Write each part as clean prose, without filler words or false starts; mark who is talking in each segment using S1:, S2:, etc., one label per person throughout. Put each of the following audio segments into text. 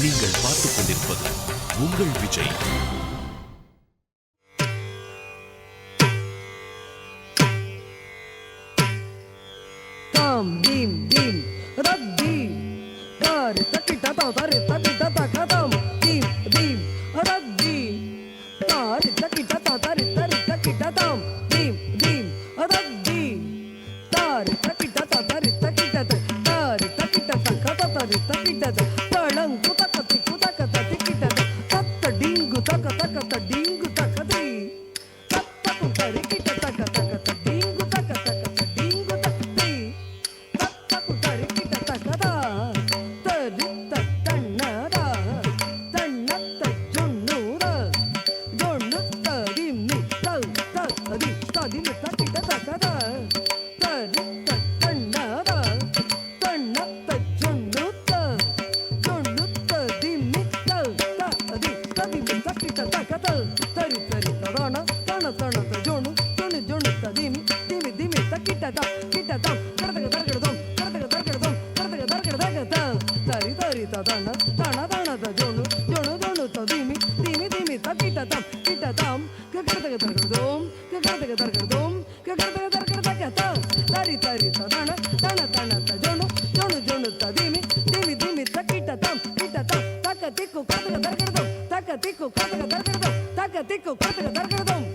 S1: நீங்கள் பார்த்துக் கொண்டிருப்பது உங்கள் விஜய்.
S2: தாம் தீம் தீம் ரத்தி தாரி தக்கிட்ட தாரி தக்கிட்ட தக்கதாம் தீம் தீம் ரத்தி தாரி தக்கிட்ட தாரி தாரி தக்கிட்ட தாம் தீம் தீம் ரத்தி தாரி தக்கிட்ட தாரி தக்கிட்ட தாரி தக்கிட்ட தக்கத தாரி தக்கிட்ட தளங் குதகதி குதகத திக்கிட்ட தத்த டிங்கு தக்க தக்க டிங்கு தக்கதி தத்த குதரி கிட்ட தக்க தக்க டிங்கு தக்க தக்க டிங்கு தக்கதி தத்த குதரி கிட்ட தக்கதா தரி தன்னடா தன்னத்த ஜொன்னுரா ஜொன்னுத்த திம்மி ததி ததிமி தக்கிட்ட தக்கதா தரி தன்னடா தன்னத்த ஜொன்னுத்த ஜொன்னுத்த திம்மி ததி ததிமி தக்கிட்ட தக்கதா தரி தரி ததான தன தனத்த ஜொன்னு ஜொன்னு ஜொன்னுத்த திமி திமி திமி தக்கிட்ட கிட்ட கரதக தரகடதம் கரதக தரகடதம் கரதக தரகடதக தரி தரி ததான தன தனத ஜொன்னு ஜொன்னு ஜொன்னுத்த திமி திமி திமி தக்கிட்ட கிட்ட கரதக தரகடதம் கரதக தரகடதம் கரதக தரகடதக தரி தரி ததான தன தனத ஜொன்னு ஜொன்னு ஜொன்னுத்த திமி திமி திமி தக்கிட்ட கிட்ட தக்க திக்கு கரதக தரகடதம் தக்க திக்கு கரதக தரகடதம் தக்க திக்கு கரதக தரகடதம்.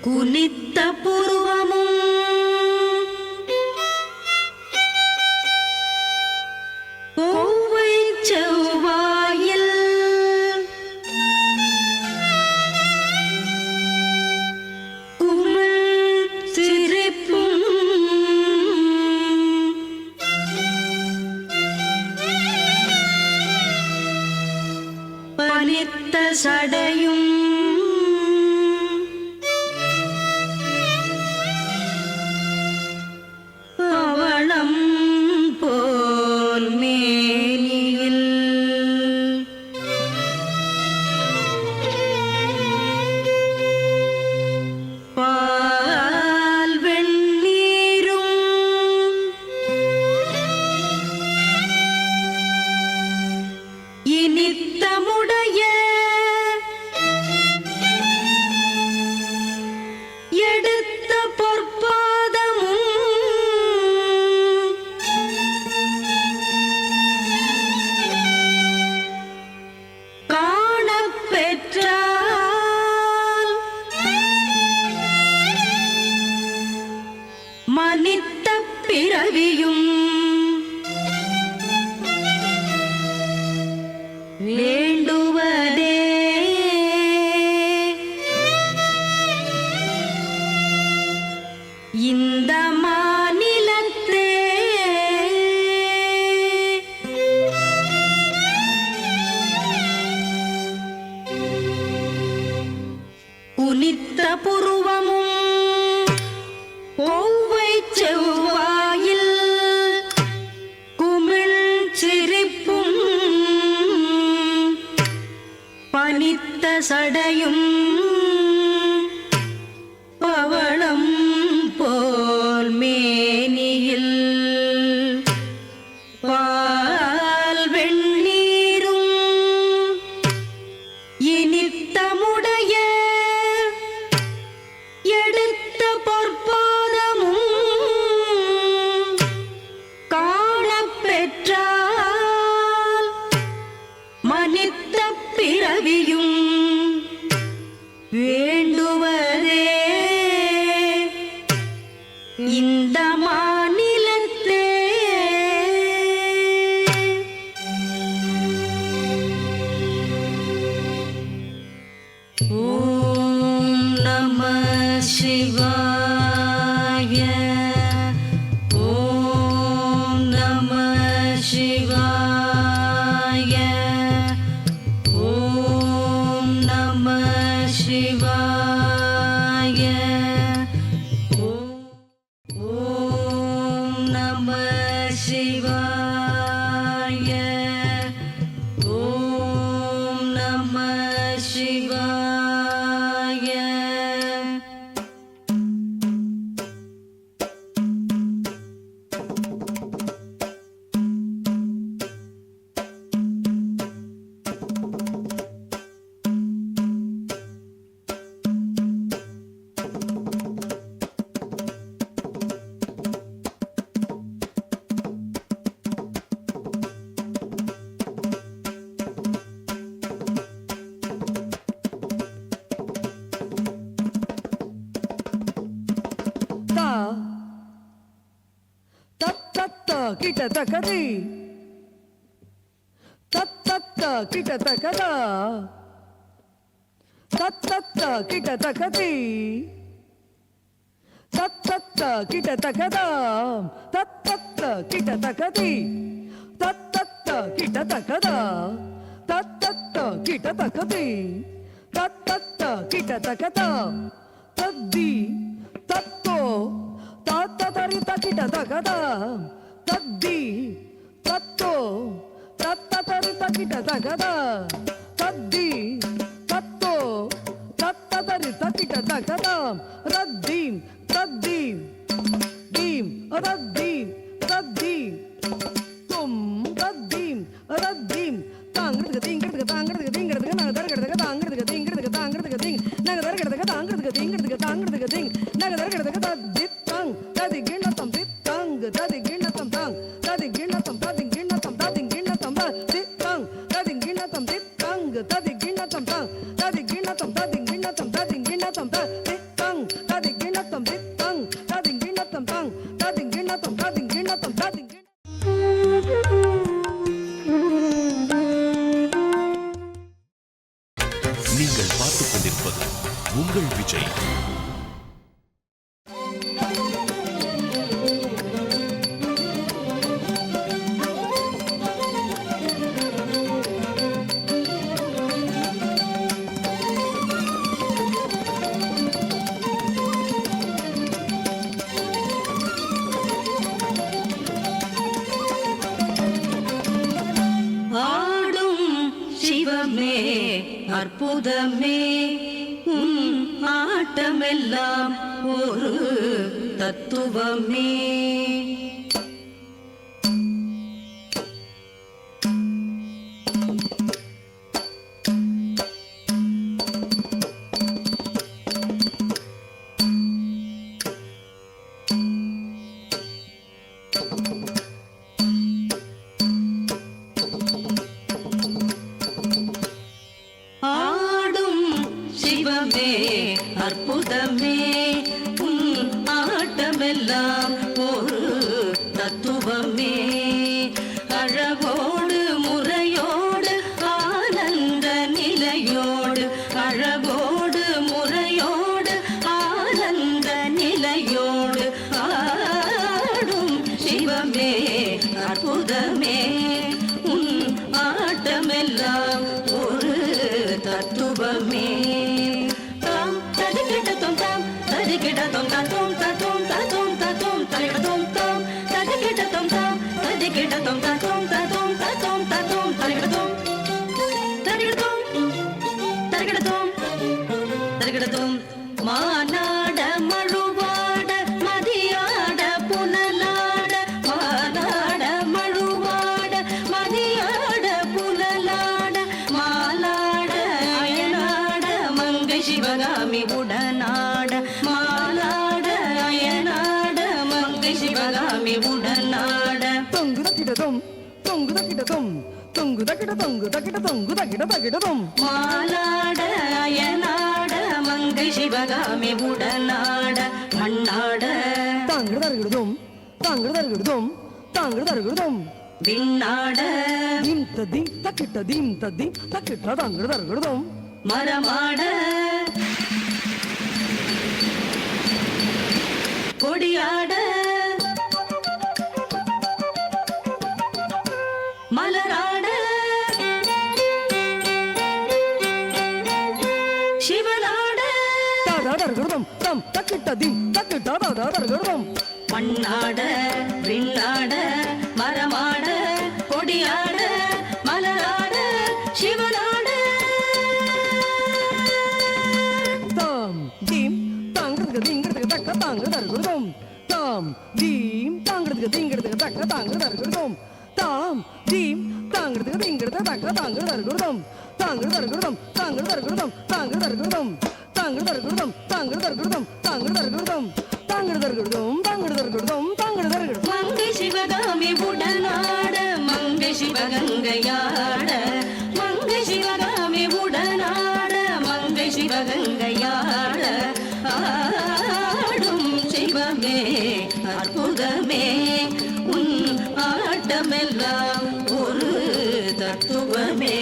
S3: குனித்த புருவமும் கோவை செவ்வாயில் குமிழ் சிரிப்பும் பனித்த சடையும் பவளம் போல் மேனியில் பால் வெண்ணீரும் இனித்தமுடைய எடுத்த பொற்பாதமும் காணப் பெற்றால் மனித்த பிறவியும் வேண்டுவதே இந்த மாநிலத்தே குனித்த புருவமும் கோவை செவ்வாயில் குமிழ் சிரிப்பும் பனித்த சடையும் பவளம் போல் மேனியில் பால் வெண்ணீரும் இனித்தமுடைய எடுத்த பொற்பாதமும் காணப் பெற்றால் மனித்த பிறவியும் சிவாய ஓம் நம சிவாய ஓம் நம சிவாய ஓம் நம சிவாய ஓம் நம சிவாய.
S2: கிட்ட தக்கதி தத்த கிட்ட தக்கதா தத்த கிட்ட தக்கதி தத்த கிட்ட தக்கதா தத்த கிட்ட தக்கதி தத்த கிட்ட தக்கதா தத்த கிட்ட தக்கதி தத்த கிட்ட தக்கதா தத்தி தத்தோ தாத்த தரி தக்கிட்ட தக்கதா தத்தி தத்தோ தத்த தரி தக்கிட்ட தக்கதா தத்தி தத்தோ தத்த தரி தக்கிட்ட தக்கதா ரத்தீம் தத்தீம் தீம் ரத்தீம் ரத்தீம் தும் ரத்தீம் ரத்தீம் தாங்கிறதுக்கு தீங்கிறதுக்கு தாங்கிறதுக்கு தீங்கிறதுக்கு நாங்க தரக்கிறதுக்கு தாங்கிறதுக்கு தீங்கிறதுக்கு தாங்கிறதுக்கு தீங் நாங்க தரக்கிறதுக்கு தாங்கிறதுக்கு தீங்கிறதுக்கு தாங்கிறதுக்கு தீங் நாங்க தரக்கிறதுக்கு தத்தி தங் ததி கிண்ணத்தம் தித்தங் ததி கிண்ணத்தம் தங் ததி கிண்ணத்தம் ததி கிண்ணத்தம் ததி கிண்ணத்தம் தித்தங் ததி கிண்ணத்தம் தித்தங் ததி கிண்ணத்தம் தங் ததி கிண்ணத்தம் ததி கிண்ணத்தம் ததி கிண்ணத்தம் தித்தங் ததி கிண்ணத்தம் தித்தங் ததி கிண்ணத்தம் தங் ததி கிண்ணத்தம் ததி கிண்ணத்தம் ததி
S1: நீங்கள் பார்த்துக் கொண்டிருப்பது உங்கள் விஜய்.
S3: ஆடும் சிவமே அற்புதமே உன் ஆட்டமெல்லாம் ஒரு தத்துவமே. சிவமே அற்புதமே உன் ஆட்டமெல்லாம் ஒரு தத்துவமே. அழகோடு முறையோடு ஆனந்த நிலையோடு அழகோடு முறையோடு ஆனந்த நிலையோடு ஆடும் சிவமே அற்புதமே உன் ஆட்டமெல்லாம் ஒரு தத்துவமே. ததிகிடதொம் ததொம் ததொம் ததொம் ததொம் ததிகிடதொம் தம் ததிகிடதொம் தம் ததிகிடதொம் ததொம் ததொம் ததொம் ததொம் ததிகிடதொம் ததிகிடதொம் ததிகிடதொம் ததிகிடதொம் மானாட மழுவாட மதியாட புனலாட மானாட மழுவாட மதியாட புனலாட மாலாட அயனாட மங்கை சிவகாமி உடனாட மாலாட அயனாட மங்கை சிவகாமி உடனாட.
S2: தொங்கு தக்கிடதும் தொங்கு தக்கிடதும் தொங்கு தக்கிட தொங்கு தக்கிட தொங்கு தக்கிட தக்கிடதும்
S3: மாலாட அயனாட மங்கை சிவகாமி உடனாட மண்ணாட
S2: தாங்கிட தருகிடுதும் தாங்கிட தருகிடுதும் தாங்கிட தருகிடுதும்
S3: விண்ணாட
S2: தீம் ததி தக்கிட்ட தீம் ததி தக்கிட்ட தாங்கிட தருகிடுதும்
S3: மரமாட கொடியாட மலராட சிவனாட
S2: தாதாதர்கிருதம் தம் தக்கிட்ட தீம் தக்கிட்ட தாதாதர்கிருதம்
S3: மண்ணாட விண்ணாட மரமாட கொடியாட மலராட சிவனாட
S2: தாம் தீம் தாங்கிறதுக்கு தீங்கிறதுக்கு தக்க தாங்குதர்கிருதம் தாம் தீம் தாங்கிறதுக்கு தீங்கிறதுக்கு தக்க தாங்குதர்கிருதம் தாம் தீம் தாங்கிறதுக்கு தீங்கிறதுக்கு தக்க தாங்குதர்கிருதம் தாங்குதர்கிருதம் தாங்குதர்கிருதம் தாங்குதர்கிருதம் தாங்குதர்கிருதம் தாங்குதர்கிருதம் தாங்குதர்கிருதம் தாங்குதர்கிருதம் தாங்குதர்கிருதம் தாங்குதர்கிருதம்
S3: மங்கை சிவகாமி உடனாட மங்கை சிவகங்கையாட மங்கை சிவகாமி உடனாட மங்கை சிவகங்கையாட ஆடும் சிவமே அற்புதமே உன் ஆட்டமெல்லாம் ஒரு தத்துவமே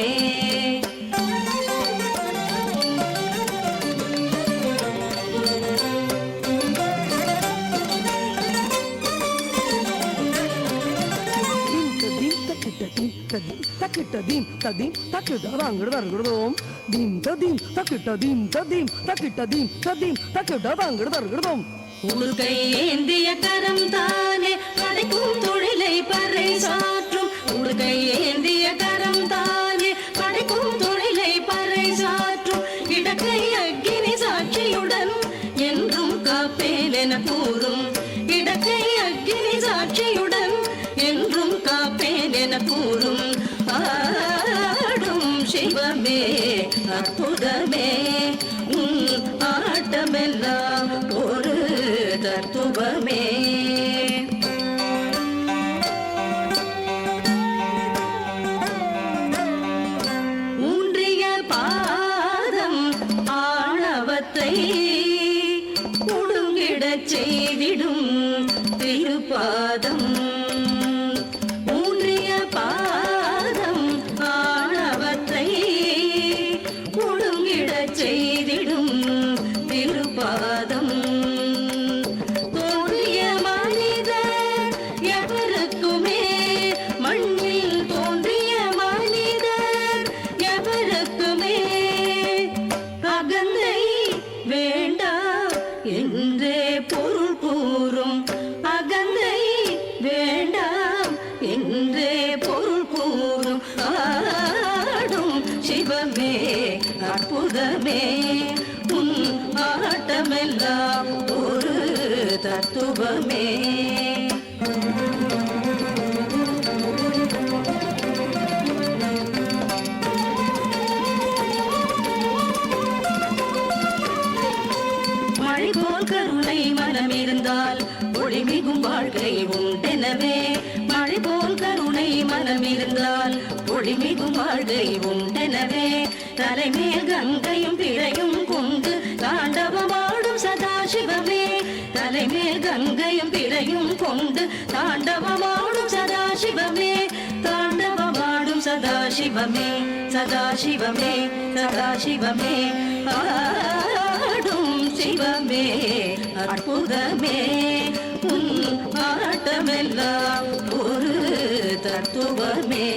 S2: தக்கிட்ட தீம் ததீம் தக்கிட்ட தாங்குதர்கிருதம் தீம் ததீம் தக்கிட்ட தீம் ததீம் தக்கிட்ட தீம் ததீம் தக்கிட்ட தாங்குதர்கிருதம்
S3: உடுக்கை ஏந்திய கரம் தானே படைக்கும் தொழிலை பறை சாற்றும் உடுக்கை ஏந்திய கரம் தானே படைக்கும் தொழிலை பறை சாற்றும் இடக்கை அக்கினி சாட்சியுடன் என்றும் காப்பேன் என கூறும் இடக்கை அக்கினி சாட்சியுடன் என்றும் காப்பேன் என கூறும் ஆடும் சிவமே அற்புதமே உன் ஆட்டமெல்லாம் ஒரு தத்துவமே ஊன்றிய பாதம் ஆணவத்தை ஒடுங்கிடச் செய்திடும் திருப்பாதம் ஊன்றிய பாதம் ஆணவத்தை ஒடுங்கிடச் செய்திடும் திருப்பாதம் தோன்றிய மனிதர் எவருக்குமே மண்ணில் தோன்றிய மனிதர் எவருக்குமே அகந்தை வேண்டாம் என்றே பொருள் கூறும் அகந்தை வேண்டாம் என்றே பொருள் கூறும் ஆடும் சிவமே அற்புதமே உன் ஆட்டமெல்லாம் ஒரு தத்துவமே மழை போல் கருணை மனம் இருந்தால் ஒளிமிகும் வாழ்க்கை உண்டெனவே மழை போல் கருணை மனம் இருந்தால் ஒளிமிகும் வாழ்க்கை உண்டெனவே தலைமேல் கங்கையும் பிழையும் கொண்டு தாண்டவமாடும் சதாசிவமே தலைமேல் கங்கையும் பிழையும் கொண்டு தாண்டவமாடும் சதாசிவமே தாண்டவமாடும் சதாசிவமே சதாசிவமே சதாசிவமே ஆடும் சிவமே அற்புதமே உன் ஆட்டமெல்லாம் ஒரு தத்துவமே